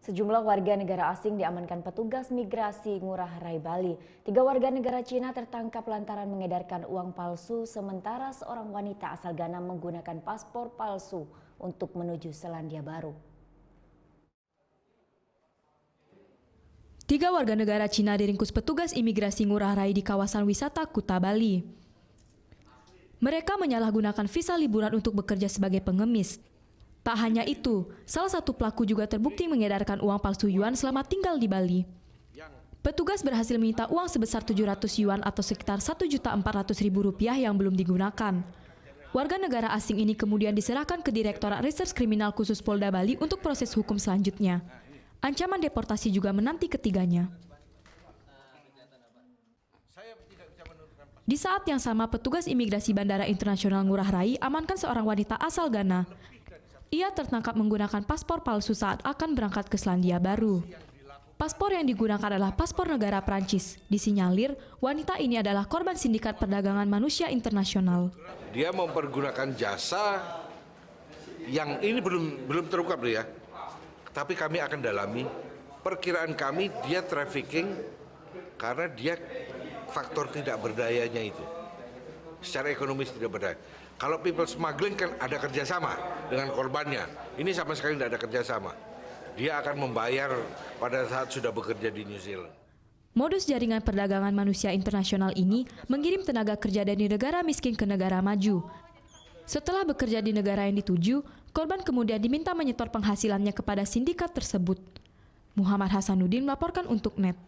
Sejumlah warga negara asing diamankan petugas migrasi Ngurah Rai Bali. 3 warga negara Cina tertangkap lantaran mengedarkan uang palsu, sementara seorang wanita asal Ghana menggunakan paspor palsu untuk menuju Selandia Baru. 3 warga negara Cina diringkus petugas imigrasi Ngurah Rai di kawasan wisata Kuta Bali. Mereka menyalahgunakan visa liburan untuk bekerja sebagai pengemis. Tak hanya itu, salah satu pelaku juga terbukti mengedarkan uang palsu yuan selama tinggal di Bali. Petugas berhasil menyita uang sebesar 700 yuan atau sekitar Rp1.400.000 yang belum digunakan. Warga negara asing ini kemudian diserahkan ke Direktorat Reserse Kriminal Khusus Polda Bali untuk proses hukum selanjutnya. Ancaman deportasi juga menanti ketiganya. Di saat yang sama, petugas imigrasi Bandara Internasional Ngurah Rai amankan seorang wanita asal Ghana. Ia tertangkap menggunakan paspor palsu saat akan berangkat ke Selandia Baru. Paspor yang digunakan adalah paspor negara Prancis. Disinyalir, wanita ini adalah korban sindikat perdagangan manusia internasional. Dia mempergunakan jasa yang ini belum terungkap ya. Tapi kami akan dalami. Perkiraan kami dia trafficking karena dia faktor tidak berdayanya itu. Secara ekonomis tidak berdaya. Kalau people smuggling kan ada kerjasama dengan korbannya. Ini sama sekali tidak ada kerjasama. Dia akan membayar pada saat sudah bekerja di New Zealand. Modus jaringan perdagangan manusia internasional ini mengirim tenaga kerja dari negara miskin ke negara maju. Setelah bekerja di negara yang dituju, korban kemudian diminta menyetor penghasilannya kepada sindikat tersebut. Muhammad Hasanuddin melaporkan untuk NET.